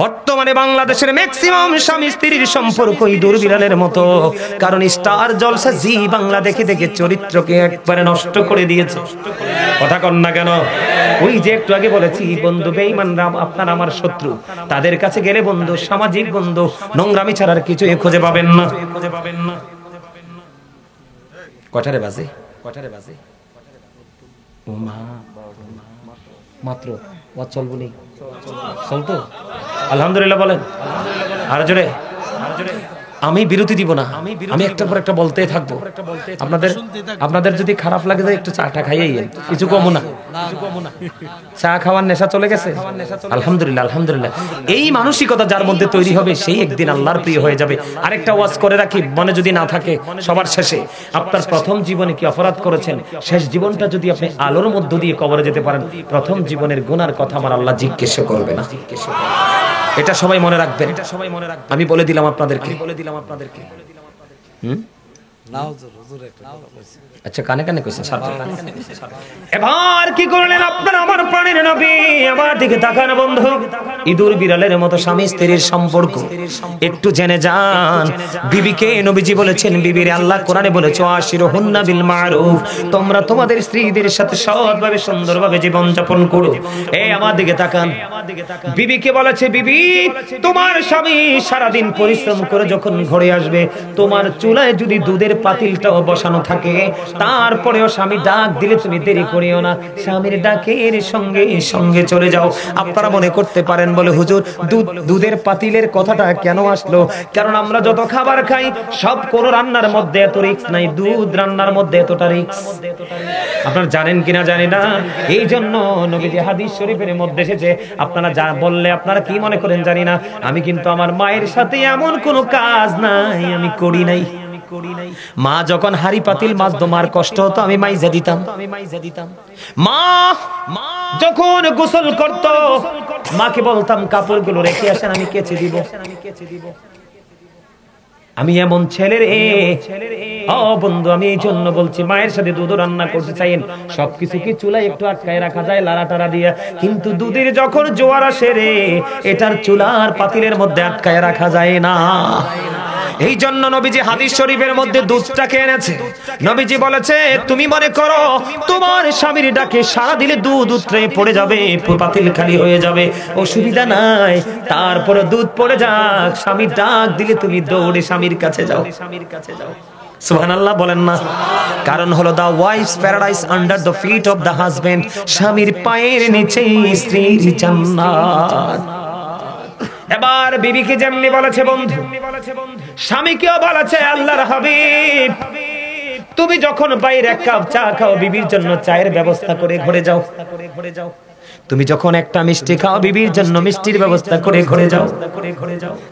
বর্তমানে বাংলাদেশের ম্যাক্সিমাম স্বামী স্ত্রীর সম্পর্ক ইঁদুর বিড়ালের মতো, কারণ স্টার জলসা জি বাংলা দেখে দেখে চরিত্রকে একবারে নষ্ট করে দিয়েছে। কথা কন না কেন? ওই যে একটু আগে বলেছি, বন্ধু বেঈমানরা আপনার আমার শত্রু, তাদের কাছে গেলে বন্ধু, সামাজিক বন্ধু, নোংরামি ছাড়ার কিছুই খুঁজে পাবেন না। কটারে বাজে? ও মা, মাত্র ওয়াজ চলবো নেই, চলতো আলহামদুলিল্লাহ বলেন। আর জোরে, আমি বিরতি দিব না, আমি একটার পর একটা বলতেই থাকবো। আপনাদের যদি খারাপ লাগে যায় একটু চাটা খাইয়ে কিছু কমো না, চা খাওয়ার নেশা চলে গেছে আলহামদুলিল্লাহ, আলহামদুলিল্লাহ। এই মানসিকতা যার মধ্যে তৈরি হবে সেই একদিন আল্লাহর প্রিয় হয়ে যাবে। আরেকটা ওয়াজ করে রাখি, মনে যদি না থাকে সবার শেষে, আপনার প্রথম জীবনে কি অপরাধ করেছেন, শেষ জীবনটা যদি আপনি আলোর মধ্য দিয়ে কবরে যেতে পারেন, প্রথম জীবনের গুনার কথা আমার আল্লাহ জিজ্ঞেস করবে না। এটা সবাই মনে রাখবেন, আমি বলে দিলাম আপনাদেরকে। আচ্ছা, কানে কানে কইছেন। এবার কি করলেন আপনার আমার প্রাণের নবী? আমার দিকে তাকান বন্ধু। ইঁদুর বিড়ালের মতো স্বামী স্ত্রীর সম্পর্ক একটু জেনে যান। বিবিকে নবীজি বলেছেন, বিবিরে আল্লাহ কোরআনে বলেছে, আশিরুহুন্না বিল মারুফ, তোমরা তোমাদের স্ত্রীদের সাথে সৎভাবে সুন্দরভাবে জীবন যাপন করো। এই আমার দিকে তাকান। বিবিকে বলেছে, বিবি তোমার স্বামী সারাদিন পরিশ্রম করে যখন ঘরে আসবে, তোমার চুলায় যদি দুধের পাতিলটাও বসানো থাকে, তারপরেও স্বামী ডাক দিলে তুমি দেরি করিও না, স্বামীর ডাকের সঙ্গে সঙ্গে চলে যাও। আপনারা মনে করতে পারেন বলে, হুজুর দুধের পাতিলের কথাটা কেন আসলো? কারণ আমরা যত খাবার খাই সব কোন রান্নার মধ্যে এত রিস্ক নাই, দুধ রান্নার মধ্যে এতটা রিস্ক। আপনারা জানেন কিনা জানি না। এই জন্য নবীজি হাদিস শরীফের মধ্যে এসেছে, আপনারা যা বললে আপনারা কি মনে করেন জানি না, আমি কিন্তু আমার মায়ের সাথে এমন কোনো কাজ নাই আমি করি নাই। মা যখন হাড়ি পাতিল মাজতো, মার কষ্ট হতো, আমি মাইজা দিতাম। মা যখন গোসল করতো, মাকে বলতাম কাপড়গুলো রেখে আসেন, আমি কেচে দিব। আমি এমন ছেলের বন্ধু, আমি এই জন্য বলছি, মায়ের সাথে দুধ রান্না করতে চাইেন, সবকিছু কি চুলায় একটু আটকায় রাখা যায় লাড়া টাড়া দিয়া, কিন্তু দুধের যখন জোয়ার আসে রে, এটার চুলার পাতিলের মধ্যে আটকায় রাখা যায় না। এই জন্য নবীজি হাদিস শরীফের মধ্যে দুধটাকে এনেছে। নবীজি বলেছে, তুমি মনে করো তোমার স্বামীর ডাকে সারা দিলে দুধ উতরে পড়ে যাবে, পাতিল খালি হয়ে যাবে, অসুবিধা নাই, তারপরে দুধ পড়ে যাক, স্বামীর ডাক দিলে তুমি দৌড়ে স্বামীর কাছে যাও। সুবহানাল্লাহ বলেন না। কারণ হলো, the wife's paradise under the feet of the husband, স্বামীর পায়ের নিচে স্ত্রীর জান্নাত। এবার বিবিকে যেমনি বলেছে বন্ধু, স্বামীকেও বলেছে, আল্লাহর হাবিব তুমি যখন বাইরে এক কাপ চা খাও, বিবির জন্য চায়ের ব্যবস্থা করে ঘরে যাও। তুমি যখন একটা মিষ্টি খাও, বিবির জন্য মিষ্টির ব্যবস্থা করে ঘরে যাও।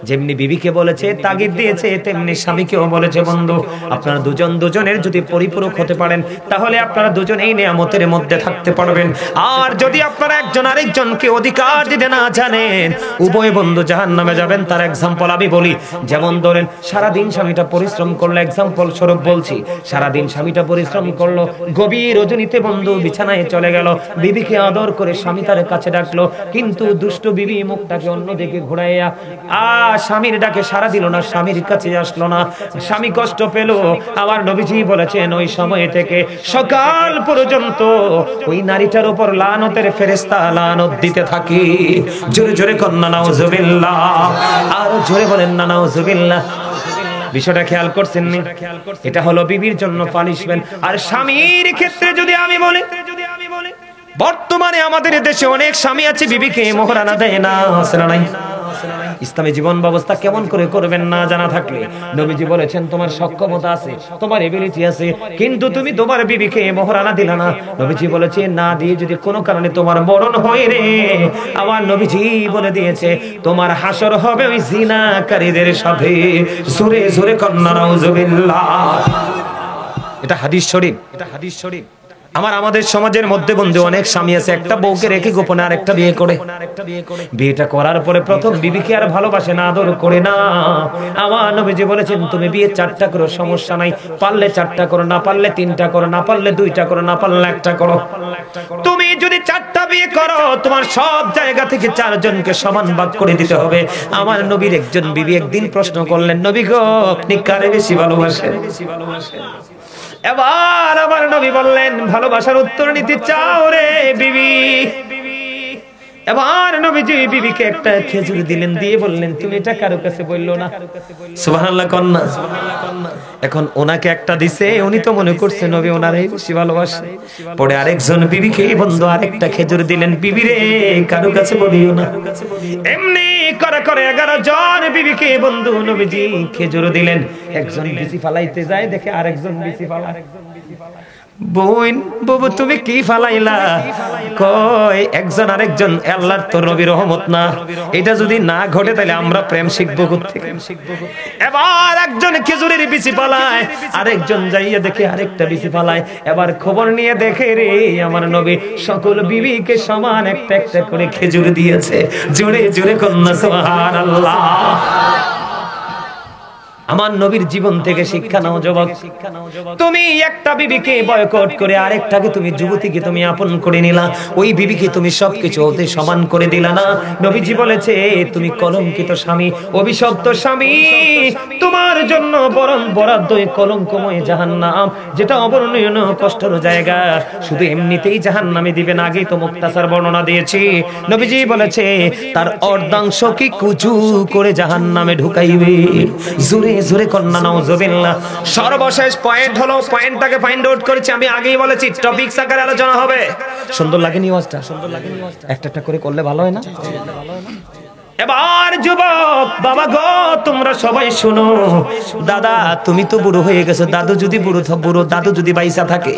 যেমনি বিবিকে বলেছে, তাগিদ দিয়েছে, তেমনি স্বামীকেও বলেছে, বন্ধু আপনারা দুজন দুজনের যদি পরিপূরক হতে পারেন, তাহলে আপনারা দুজন এই নিয়ামতের মধ্যে থাকতে পারবেন। আর যদি আপনারা একজন আরেকজনকে অধিকার দিতে না জানেন, উভয় বন্ধু জাহান্নামে যাবেন। তার এক্সাম্পল আমি বলি, যেমন ধরেন সারাদিন স্বামীটা পরিশ্রম করলো, এক্সাম্পল স্বরূপ বলছি, সারাদিন স্বামীটা পরিশ্রম করলো, গভীর রজনীতে বন্ধু বিছানায় চলে গেল, বিবিকে আদর করে স্বামী তার কাছে ডাকলো, কিন্তু দুষ্ট বিবি মুখটাকে অন্যদিকে ঘুরাইয়া স্বামীর ডাকে সাড়া দিল না, স্বামীর কাছে আসলো না, স্বামী কষ্ট পেল। আবার নবীজি বলেছেন, ওই সময় থেকে সকাল পর্যন্ত ওই নারীটার উপর লানতের ফেরেশতা লানত দিতে থাকে। জোরে জোরে কন্যা নাউজুবিল্লাহ, আর জোরে বলেন না নাউজুবিল্লাহ। বিষয়টা খেয়াল করছেন নি? এটা হলো বিবির জন্য পানিশমেন্ট। আর স্বামীর ক্ষেত্রে যদি আমি বলি, বর্তমানে আমাদের দেশে অনেক স্বামী আছে বিবিকে মোহরানা দেয় না, আছে না নাই? ইসলামী জীবন ব্যবস্থা কেমন করে করবেন না জানা থাকলে, নবীজি বলেছেন, তোমার সক্ষমতা আছে, তোমার এবিলিটি আছে, কিন্তু তুমি তোমার বিবিকে মোহরানা দিলা না। নবীজি বলেছে, না দিয়ে যদি কোনো কারণে তোমার মরণ হয় রে, আমার নবীজি বলে দিয়েছে, তোমার হাসর হবে ওই জিনাকারীদের সাথে। জোরে জোরে কন্যা নাউজুবিল্লাহ। এটা হাদিস শরীফ, এটা হাদিস শরীফ। আমাদের সমাজের মধ্যে বন্ধু অনেক স্বামী আছে একটা বউকে রেখে গোপনে আরেকটা বিয়ে করে, বিয়েটা করার পরে প্রথম বিবিকে আর ভালোবাসে না, আদর করে না। আমার নবীজি বলেছেন তুমি বিয়ে 4টা করো, সমস্যা নাই, পারলে 4টা করো, না পারলে 3টা করো, না পারলে 2টা করো, না পারলে 1টা করো। তুমি যদি 4টা বিয়ে করো তোমার সব জায়গা থেকে 4 জনকে সমান ভাগ করে দিতে হবে। আমার নবীর একজন বিবি একদিন প্রশ্ন করলেন, নবী গো আপনি কারে বেশি ভালোবাসেন? এবার আমার নবী বললেন, ভালোবাসার উত্তর নিতে চাও রে বিবি? এবার নবীজি বিবিকে একটা খেজুর দিলেন, দিয়ে বললেন তুমি এটা কারো কাছে বললো না। সুবহানাল্লাহ কন্না। এখন ওনাকে একটা দিছে, উনি তো মনে করছে নবী ওনারই বেশি ভালোবাসে। পরে আরেকজন বিবিকে বন্ধু আরেকটা খেজুর দিলেন, বিবি রে কারো কাছে বলিও না। এমনি করে করে 11 জন বিবিকে বন্ধু নবীজি খেজুর দিলেন। একজন বিচি ফালাইতে যায়, দেখে আরেকজন বিচি ফালায়। বোন বাবু তুমি কি ফালাইলা? কয় একজন আরেকজন আল্লাহর তো নবীর রহমত না, এটা যদি না ঘটে তাহলে আমরা প্রেম শিখবো কোত্থেকে? এবার একজন খেজুরের বিচি ফালায়, আরেকজন যাইয়া দেখে আরেকটা বিচি ফালায়। এবার খবর নিয়ে দেখে রে আমার নবী সকল বিবিকে সমান একটা একটা করে খেজুর দিয়েছে। জোরে জোরে কন্যা সুবহানাল্লাহ। আমার নবীর জীবন থেকে শিক্ষা নাও যুবক। তুমি একটা বিবিকে বয়কট করে আরেকটাকে তুমি যুবতীকে তুমি আপন করে নিলা, ওই বিবিকে তুমি সবকিছু ওতে সমান করে দিলা না। নবীজি বলেছে তুমি কলঙ্কিত স্বামী, অভিশপ্ত স্বামী। তোমার জন্য বরং বরাদ্দ কলঙ্কময় জাহান্নাম, যেটা অবর্ণনীয় কষ্টের জায়গা। শুধু এমনিতেই জাহান্নামে দিবেন, আগেই তো মুক্তাসার বর্ণনা দিয়েছি। নবীজি বলেছে তার অর্ধাংশ কি কুচু করে জাহান্নামে ঢুকাইবে। জোরে জোরে কন্যা নাউজুবিল্লাহ। সর্বশেষ পয়েন্ট হলো, পয়েন্টটাকে ফাইন্ড আউট করেছি আমি, আগেই বলেছি টপিকস আকারে আলোচনা হবে। সুন্দর লাগেনি ওয়াজটা? একটা একটা করে করলে ভালো হয় না? এবার যুবক বাবা গো তোমরা সবাই শোনো, দাদা তুমি তো বুড়ো হয়ে গেছো, দাদু যদি বুড়ো দাদু যদি বাইসা থাকে,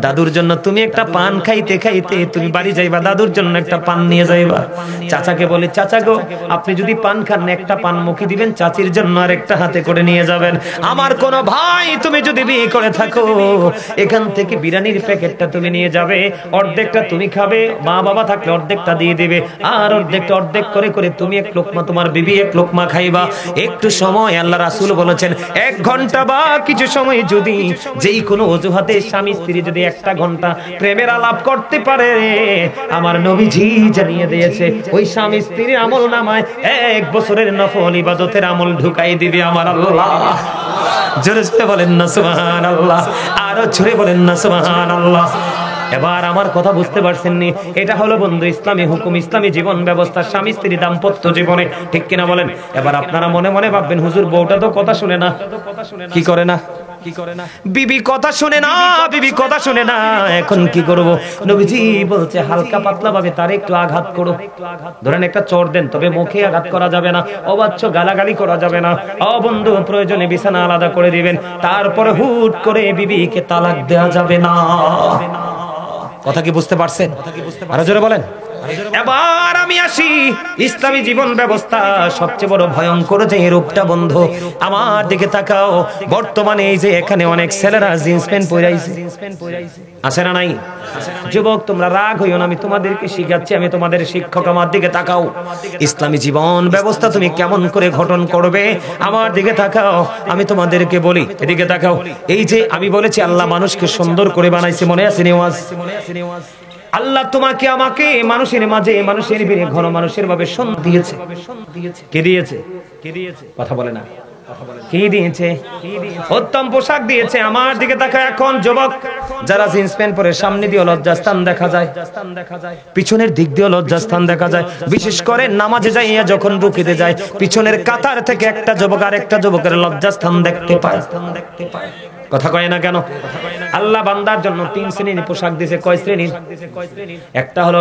দাদুর জন্য তুমি একটা পান খাইতে খাইতে তুমি বাড়ি যাইবা, দাদুর জন্য একটা পান নিয়ে যাইবা। চাচাকে বলে চাচা গো আপনি যদি পান খান একটা পান মুখে দিবেন, চাচির জন্য আর একটা হাতে করে নিয়ে যাবেন। আমার কোন ভাই তুমি যদি বিয়ে করে থাকো, এখান থেকে বিরিয়ানির প্যাকেটটা তুমি নিয়ে যাবে, অর্ধেকটা তুমি খাবে, মা বাবা থাকলে অর্ধেকটা দিয়ে দিবে, আর অর্ধেকটা অর্ধেক করে করে তুমি এক লোকমা তোমার বিবি এক লোকমা খাইবা। একটু সময় আল্লাহ রাসূল বলেছেন 1 ঘন্টা বা কিছু সময় যদি যেই কোনো অজুহাতে স্বামী স্ত্রী যদি 1টা ঘন্টা প্রেমের আলাপ করতে পারে, আমার নবীজি জানিয়ে দিয়েছে ওই স্বামী স্ত্রীর আমল নামায় 1 বছরের নফল ইবাদতের আমল ঢুকাই দিবে আমার আল্লাহ। জোরে জোরে বলেন না সুবহানাল্লাহ, আরো জোরে বলেন না সুবহানাল্লাহ। এবার আমার কথা বুঝতে পারছেন নি? এটা হলো বন্ধু ইসলামী হুকুম, ইসলামী জীবন ব্যবস্থা, স্বামী স্ত্রী দাম্পত্য জীবনে, ঠিক কিনা বলেন? এবার আপনারা মনে মনে ভাববেন হুজুর বউটা তো কথা শুনে না, কি করে না? বিবি কথা শুনে না, বিবি কথা শুনে না, এখন কি করব? নবীজি বলছে হালকা পাতলা ভাবে তার একটু আঘাত করো। ধরেন একটা চড় দেন, তবে মুখে আঘাত করা যাবে না, অবাচ্য গালাগালি করা যাবে না। ও বন্ধু প্রয়োজনে বিছানা আলাদা করে দিবেন, তারপরে হুট করে বিবিকে তালাক দেওয়া যাবে না। কথা কি বুঝতে পারছেন? আরো জোরে বলেন। এবার আমি আসি ইসলামী জীবন ব্যবস্থা সবচেয়ে বড় ভয়ঙ্কর যে রূপটা বন্ধু, আমার দিকে তাকাও। বর্তমানে এই যে এখানে অনেক ছেলেরা জিন্স প্যান্ট পরে আইছে, আছে না নাই? যুবক তোমরা রাগ হইও না, আমি তোমাদেরকে শিখাচ্ছি, আমি তোমাদের শিক্ষক। আমার দিকে তাকাও, ইসলামী জীবন ব্যবস্থা তুমি কেমন করে গঠন করবে আমার দিকে তাকাও। আমি তোমাদেরকে বলি, এদিকে তাকাও। এই যে আমি বলেছি আল্লাহ মানুষকে সুন্দর করে বানাইছে, মনে আছে নিওয়াজ? আল্লাহ তোমাকে আমাকে মানুষের মাঝে, মানুষের ভিড়ে, ঘন মানুষের ভাবে সুন্দর দিয়েছে। কে দিয়েছে? কথা বলে না। কি দিয়েছে? উত্তম পোশাক দিয়েছে। আমার দিকে তাকায় এখন যুবক, যারা জিন্স প্যান্ট পরে সামনে দিয়ে লজ্জাস্থান দেখা যায়, পিছনের দিক দিয়ে লজ্জাস্থান দেখা যায়। বিশেষ করে নামাজে যাইয়া যখন রুকিতে যায়, পিছনের কাতার থেকে একটা যুবক আর একটা যুবকের লজ্জাস্থান দেখতে পায়। কথা কয় না কেন? আল্লাহ বান্দার জন্য 3 শ্রেণীর পোশাক দিয়েছে। কয় শ্রেণীর? একটা হলো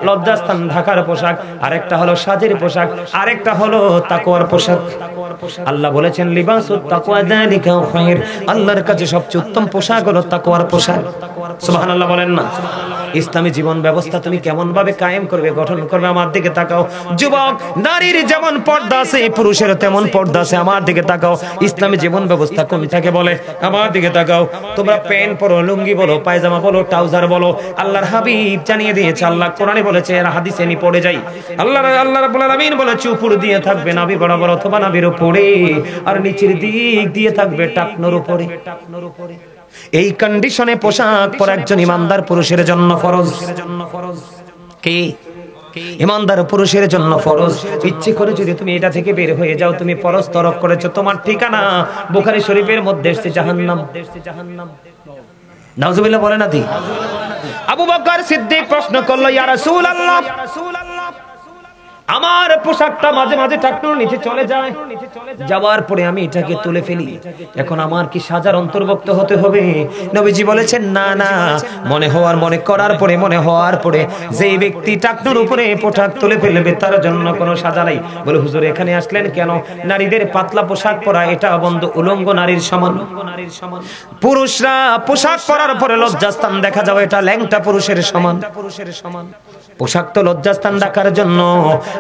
লজ্জাস্থান ঢাকার পোশাক, আরেকটা হলো সাজের পোশাক, আরেকটা হলো তাকওয়ার পোশাক। আল্লাহ বলেছেন লিবাসুত তাকওয়া যালিকা খায়র, আল্লাহর কাছে সবচেয়ে উত্তম পোশাক হলো তাকওয়ার পোশাক। সুবহানাল্লাহ বলেন না? ইসলামী জীবন ব্যবস্থা তুমি কেমন ভাবে কায়েম করবে, গঠন করবে, আমার দিকে তাকাও। যুবক, নারীর যেমন পর্দা আছে পুরুষের তেমন পর্দা আছে, আমার দিকে তাকাও। ইসলামী জীবন ব্যবস্থা কোনটাকে বলে, আমার দিকে তাকাও। তোমরা প্যান্ট পরো, লুঙ্গি বলো, পায়জামা বলো, ট্রাউজার বলো, আল্লাহর হাবিব জানিয়ে দিয়েছে, আল্লাহ কোরআনে বলেছে, আর হাদিসে আমি পড়ে যাই, আল্লাহ রাব্বুল আলামিন বলেছে উপর দিয়ে থাকবে নাভি বরাবর অথবা নাভির উপরে, আর নিচের দিক দিয়ে থাকবে টাকনোর উপরে। এই কন্ডিশনে পোশাক পরা একজন ইমানদার পুরুষের জন্য ফরজ। কি? ইমানদার পুরুষের জন্য ফরজ। ইচ্ছে করে যদি তুমি এটা থেকে বের হয়ে যাও, তুমি ফরজ তরক করেছো, তোমার ঠিকানা বুখারী শরীফের মধ্যে এসেছে জাহান্নাম। নাউজুবিল্লাহ বলে না? আবু বকর সিদ্দিক প্রশ্ন করলো, ইয়া রাসূলুল্লাহ, আমার পোশাকটা মাঝে মাঝে টাকনোর নিচে চলে যায়, যাওয়ার পরে আমি এটাকে তুলে ফেলি, এখন আমার কি সাজার অন্তর্ভুক্ত হতে হবে? নবীজি বলেছেন, না না, মনে করার পরে যে ব্যক্তি টাকনোর উপরে পোশাক তুলে ফেলবে তার জন্য কোনো সাজা নাই। বলে, হুজুর এখানে আসলেন কেন? নারীদের পাতলা পোশাক পরা এটা বন্ধু উলঙ্গ নারীর সমান। পুরুষরা পোশাক পরার পরে লজ্জাস্থান দেখা যাবে, এটা ল্যাংটা পুরুষের সমান। পোশাক তো লজ্জাস্থান ঢাকার জন্য,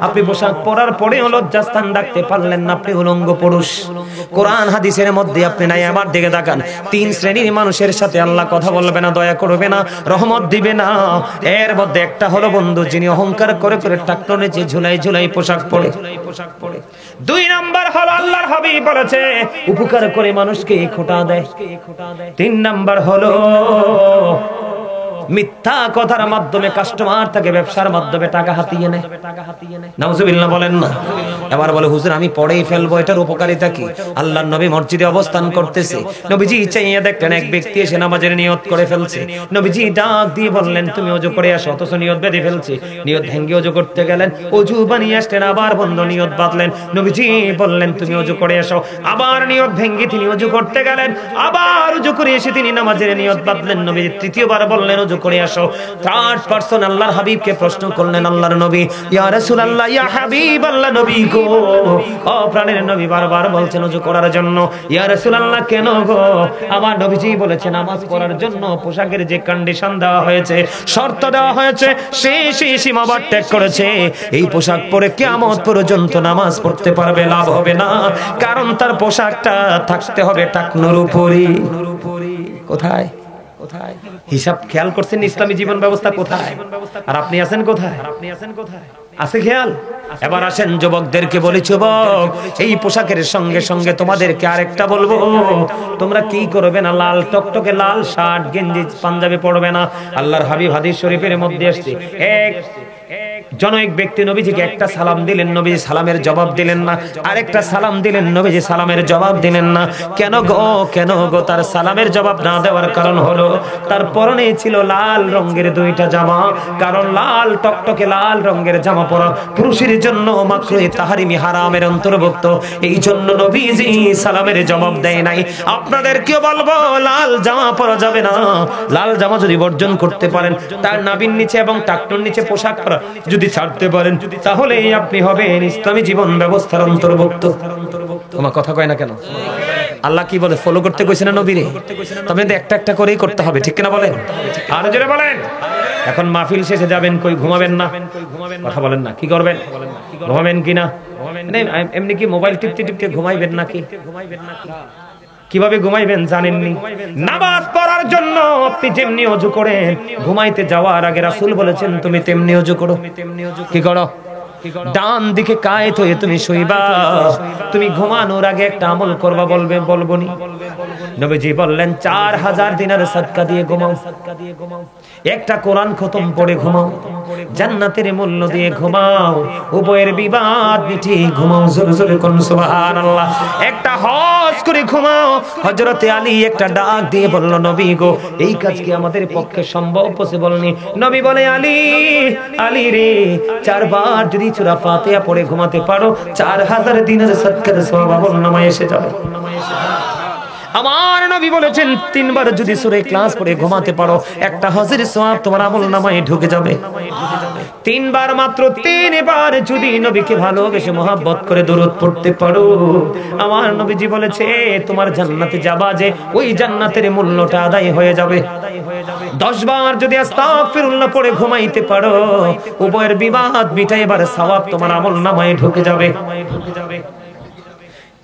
আপনি পোশাক পরার পরেও লজ্জাস্থান রাখতে পারলেন না, আপনি উলঙ্গ পুরুষ। কোরআন হাদিসের মধ্যে আপনি নাই, আমার দিকে তাকান, 3 শ্রেণীর মানুষের সাথে আল্লাহ কথা বলবে না, দয়া করবে না, রহমত দিবে না। এর মধ্যে একটা হলো বন্ধু, যিনি অহংকার করে করে টাকনোর নিচে ঝুলাই ঝুলাই পোশাক পরে। 2 নাম্বার হলো আল্লাহর হাবিব বলেছে, উপকার করে মানুষকে খোঁটা দেয়। 3 নাম্বার হলো মিথ্যা কথার মাধ্যমে কাস্টমার থেকে ব্যবসার মাধ্যমে টাকা হাতিয়ে নেয়। নাউজুবিল্লাহ বলেন না? এবার বলে, হুজুর আমি পড়েই ফেলবো, এটার উপকারিতা কি? আল্লাহর নবী মসজিদে অবস্থান করতেছে, নবীজি চাইয়া দেখলেন এক ব্যক্তি এসে নামাজের নিয়ত করে ফেলছে। নবীজি ডাক দিয়ে বললেন, তুমি ওযু করে আসো, অথচ নিয়ত বেঁধে ফেলছে। নিয়ত ভেঙে ওযু করতে গেলেন, ওযু বানিয়ে আসলেন, আবার বন্ধ নিয়ত বাঁধলেন। নবীজি বললেন, তুমি ওযু করে আসো, আবার নিয়ত ভেঙে তিনি ওযু করতে গেলেন, আবার ওযু করে এসে তিনি নামাজের নিয়ত বাঁধলেন। নবীজি তৃতীয়বার বললেন, ওযু করে আসো। 3rd পারসন আল্লাহর হাবিবকে প্রশ্ন করলেন, আল্লাহর নবী, ইয়া রাসূলুল্লাহ, ইয়া হাবিবাল্লাহ, নবী গো, ও প্রাণের নবী বারবার বলছেন ওযু করার জন্য। ইয়া রাসূলুল্লাহ, কেন গো? আমার নবীজি বলেছেন, নামাজ পড়ার জন্য পোশাকের যে কন্ডিশন দেওয়া হয়েছে, শর্ত দেওয়া হয়েছে, সেই সীমাবার ত্যাগ করেছে। এই পোশাক পরে কিয়ামত পর্যন্ত নামাজ পড়তে পারবে, লাভ হবে না, কারণ তার পোশাকটা থাকতে হবে টাকনোর উপরে। কোথায়? হিসাব খেয়াল করছেন? ইসলামী জীবন ব্যবস্থা কোথায়? আর আপনি আছেন কোথায়? আছে খেয়াল? এবার আসেন যুবকদেরকে বলি, যুবক, এই পোশাকের সঙ্গে সঙ্গে তোমাদেরকে আরেকটা বলবো, তোমরা কি করবে না, লাল টকটকে লাল শার্ট গেঞ্জি পাঞ্জাবি পরবে না। আল্লাহর হাবিব হাদিস শরীফের মধ্যে আসছে, জনৈক ব্যক্তি নবীজিকে একটা সালাম দিলেন, নবীজি সালামের জবাব দিলেন না। আরেকটা সালাম দিলেন, নবীজি সালামের জবাব দিলেন না। কেন গো? তার সালামের জবাব না দেওয়ার কারণ হলো, তার পরনে ছিল লাল রঙের 2টা জামা। কারণ লাল টকটকে লাল রঙের জামা পরা পুরুষের জন্য মাকরুহে তাহরিমি হারামের অন্তর্ভুক্ত। এই জন্য নবীজি সালামের জবাব দেয় নাই। আপনাদেরকেও বলবো, লাল জামা পরা যাবে না। লাল জামা যদি বর্জন করতে পারেন, তার নাভির নিচে এবং টাকনোর নিচে পোশাক পরা যদি ছাড়তে পারেন, তাহলে আপনি হবেন ইসলামী জীবন ব্যবস্থার অন্তর্ভুক্ত। তোমার কথা কয় না কেন? আল্লাহ কি বলে? ফলো করতে কইছে না নবীরে? তবে একটা একটা করেই করতে হবে, ঠিক কিনা বলেন? আর জোরে বলেন। এখন মাহফিল শেষে যাবেন, কই ঘুমাবেন না? কথা বলেন না, কি করবেন? ঘুমাবেন কিনা? এমনি কি মোবাইল টিপতে টিপতে ঘুমাইবেন নাকি? কিভাবে ঘুমাইবেন জানেননি? নামাজ পড়ার জন্য আপনি যেমনি ওযু করেন, ঘুমাইতে যাওয়ার আগে রাসূল বলেছেন তুমি তেমনি ওযু করো। কি করো? ডান দিকে কায়েত হয়ে তুমি শুইবা। তুমি ঘুমানোর আগে একটা আমল করবা, বলবনি? নবীজি বললেন 4000 দিনার সাদকা দিয়ে ঘুমাও, একটা কোরআন খতম পড়ে ঘুমাও, জান্নাতের মূল্য দিয়ে ঘুমাও, উভয়ের বিবাদ মিটিয়ে ঘুমাও। জোরে জোরে কোন সুবহানাল্লাহ। একটা হজ করে ঘুমাও। হযরতে আলী একটা ডাক দিয়ে বলল, নবী গো, এই কাজ কি আমাদের পক্ষে সম্ভব, পসিবল নেই? নবী বলে, আলী রে, 4 বার যদি সূরা ফাতিহা পড়ে ঘুমাতে পারো, 4000 দিনের সাদকার সওয়াব আমলনামায় এসে যাবে। আমার নবী বলেছেন 3 বার যদি সূরা ইখলাস পড়ে ঘুমাতে পারো একটা হজের সওয়াব তোমার আমলনামায় ঢুকে যাবে। 3 বার, মাত্র 3 বার যদি নবীকে ভালোবেসে মহব্বত করে দরুদ পড়তে পারো, আমার নবীজি বলেছে তোমার জান্নাতে যাবা যে ওই জান্নাতের মূল্যটা আদায় হয়ে যাবে। 10 বার যদি আস্তাগফিরুল্লাহ পড়ে ঘুমাইতে পারো, উভয়ের বিবাদ মিটাইবার সওয়াব তোমার আমলনামায় ঢুকে যাবে।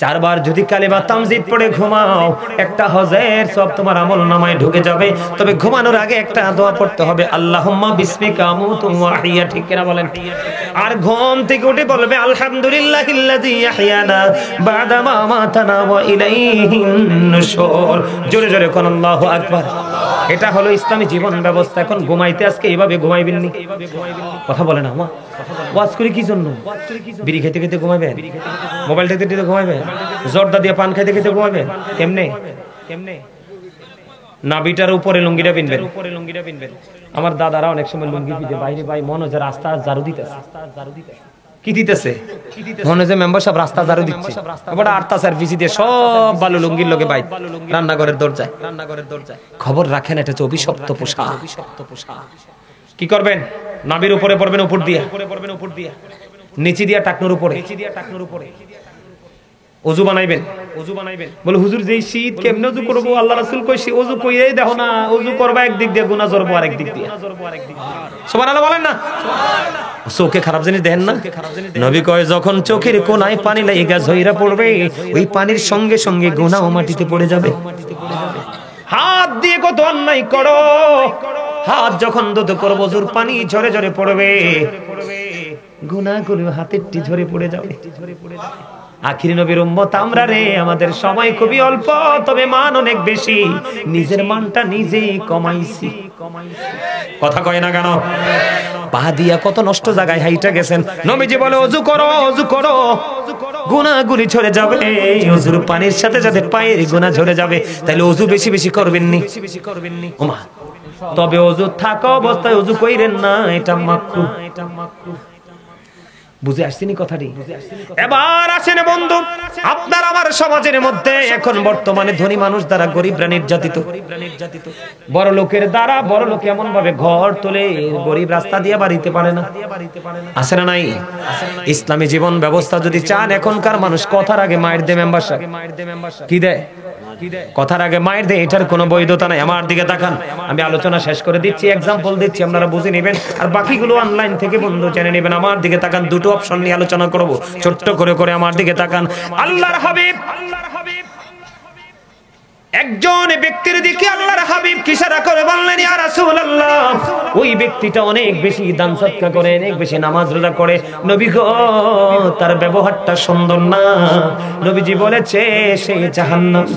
4 বার যদি কালেমা তামজিদ পড়ে ঘুমাও, একটা হজের সব তোমার আমলনামায় ঢুকে যাবে। তবে ঘুমানোর আগে একটা দোয়া পড়তে হবে, আল্লাহুম্মা বিসমিকা আমুতু ওয়া আহইয়া, ঠিক কিনা বলেন? আর ঘুম থেকে উঠে বলবে আলহামদুলিল্লাহিল্লাযী আহইয়ানা বা'দা মা আমাতানা ওয়া ইলাইহিন নুশুর। জোরে জোরে কোন আল্লাহু আকবার। এটা হলো ইসলামী জীবন ব্যবস্থা। এখন ঘুমাইতে আজকে এইভাবে ঘুমাইবেন নি? কথা বলে না মা, ওয়াজ করি কি জন্য? বিড়ি খেতে খেতে ঘুমাইবেন, মোবাইল দেখতে দেখতে ঘুমাইবেন, জর্দা দিয়ে পান খাইতে খেতে ঘুমাইবেন? কেমনে? নাভিটার উপরে লুঙ্গিটা পিনবেন। আমার দাদারা অনেক সময় লুঙ্গি পিঁধে বাইরে ভাই মনে হয় রাস্তা ঝাড়ু দিতেছে। কি দিতেছে? মনে হয় মেম্বার সাহেব রাস্তা ঝাড়ু দিচ্ছে। এবার আটটা সার্ভিস দিয়ে সব বালু লুঙ্গির লগে বাইক রান্নাঘরের দরজায়। খবর রাখেন, এটা হচ্ছে অভিশপ্ত পোশাক। কি করবেন? নাভির উপরে পড়বেন, উপর দিয়া নিচে দিয়া টাকনুর উপরে ওযু বানাইবেন। বলে হুজুর যেই শীত কেমনে ওযু করব? আল্লাহ রাসূল কইছে ওযু কইরাই দেখো না, ওযু করবা একদিক দিয়ে, গুনাহ জরব আরেক দিক দিয়ে। সুবহানাল্লাহ বলেন না? চোখে খারাপ জিনিস দেখেন না? নবী কয় যখন চোখের কোণায় পানি লাগা ঝইরা পড়বে, ওই পানির সঙ্গে সঙ্গে গুনাহ মাটিতে পড়ে যাবে। হাত দিয়ে কত অন্যায় করো, হাত যখন দুধ করব ওযুর পানি ঝরে ঝরে পড়বে, গুনাহ করে হাতের টি ঝরে পড়ে যাবে। আখিরি নবীর উম্মত আমরা রে, আমাদের সময় খুবই অল্প, তবে মান অনেক বেশি। নিজের মানটা নিজেই কমাইছি। কথা কয় না কেন? পা দিয়া কত নষ্ট জায়গায় হাইটা গেছেন। নবীজি বলে ওযু করো, ওযু করো, গুনাহগুলি ঝরে যাবে। ওযুর পানির সাথে সাথে পায়ের গুনাহ ঝরে যাবে। তাহলে ওযু বেশি বেশি করবেন নি। ওমা, তবে ওযু থাকা অবস্থায় ওযু কইরেন না, এটা মাকরুহ। বুঝে আসছেনি কথাটি? এবার আসেন বন্ধু, আপনার আমার সমাজের মধ্যে এখন বর্তমানে ধনী মানুষ দ্বারা গরিবরা নির্যাতিত, বড় লোকের দ্বারা বড় লোক এমন ভাবে ঘর তোলে, গরিব রাস্তা দিয়ে বাড়িতে পারে না। আছে না নাই? ইসলামী জীবন ব্যবস্থা যদি চান, এখনকার মানুষ কথার আগে মায়ের দে মেম্বারশিপ কি দেয়? কথার আগে মায়ের দেয়, এটার কোনো বৈধতা নাই। আমার দিকে তাকান, আমি আলোচনা শেষ করে দিচ্ছি, এক্সাম্পল দিচ্ছি, আপনারা বুঝে নেবেন, আর বাকিগুলো অনলাইন থেকে বন্ধু জেনে নেবেন। আমার দিকে তাকান, দুটো অপশন নিয়ে আলোচনা করব, ছোট্ট করে করে আমার দিকে তাকান। আল্লাহর হাবিব একজন ব্যক্তির দিকে আল্লাহর হাবিব ইশারা করে বললেন, ইয়া রাসূলুল্লাহ, ওই ব্যক্তিটা অনেক বেশি দান সদকা করে, অনেক বেশি নামাজ রোজা করে, নবী গো তার ব্যবহারটা সুন্দর না। নবীজি বলেছে সে জাহান্নামী।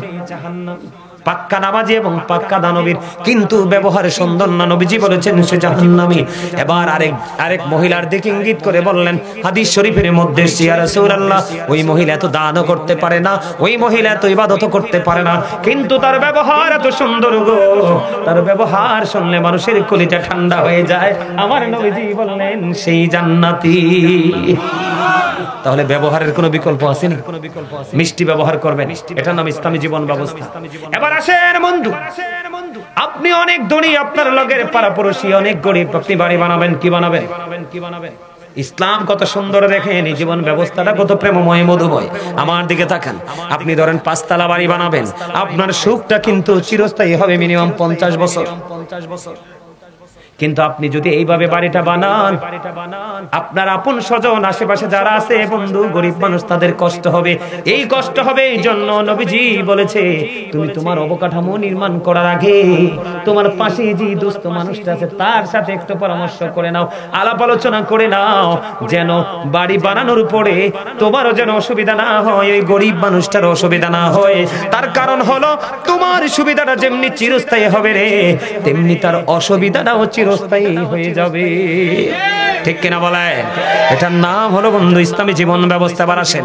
পাক্কা নামাজি এবং পাক্কা দানবীর, কিন্তু ব্যবহারে সুন্দর না। নবীজি বলেছেন সে জাহান্নামী। এবার আরেক মহিলার দিকে ইঙ্গিত করে বললেন, হাদিস শরীফের মধ্যে, ইয়া রাসূলুল্লাহ, ওই মহিলা এত দানও করতে পারে না, ওই মহিলা এত ইবাদতও করতে পারে না, কিন্তু তার ব্যবহার এত সুন্দর গো, তার ব্যবহার শুনলে মানুষের কলিজা ঠান্ডা হয়ে যায়। আমার নবীজি বললেন সেই জান্নাতি। তাহলে ব্যবহারের কোনো বিকল্প আছে না? মিষ্টি ব্যবহার করবেন, এটার নাম ইসলামী জীবন ব্যবস্থা। এবার আসেন বন্ধু, আপনি অনেক ধনী, আপনার লগের পাড়াপড়শি অনেক গরিব, আপনি বাড়ি বানাবেন, কি বানাবেন? ইসলাম কত সুন্দর দেখেন, এই জীবন ব্যবস্থাটা কত প্রেমময় মধুময়। আমার দিকে তাকান, আপনি ধরেন 5 তলা বাড়ি বানাবেন, আপনার সুখটা কিন্তু চিরস্থায়ী হবে, মিনিমাম 50 বছর। কিন্তু আপনি যদি এইভাবে বাড়িটা বানান, আপনার আপন স্বজন আশেপাশে যারা আছে বন্ধু, গরিব মানুষ, তাদের কষ্ট হবে। এই কষ্ট হবে, এই জন্য নবীজি বলেছে তুমি তোমার অবকাঠামো নির্মাণ করার আগে তোমার পাশে যে দুস্থ মানুষটা আছে তার সাথে একটু পরামর্শ করে নাও, আলাপ আলোচনা করে নাও, যেন বাড়ি বানানোর পরে তোমারও যেন অসুবিধা না হয়, ওই গরিব মানুষটারও অসুবিধা না হয়। তার কারণ হলো তোমার সুবিধাটা যেমনি চিরস্থায়ী হবে রে, তেমনি তার অসুবিধাটাও চিরস্থায়ী হয়ে যাবে। ঠিক কিনা বলেন? এটার নাম হলো বন্ধু ইসলামী জীবন ব্যবস্থা। এবার আসেন,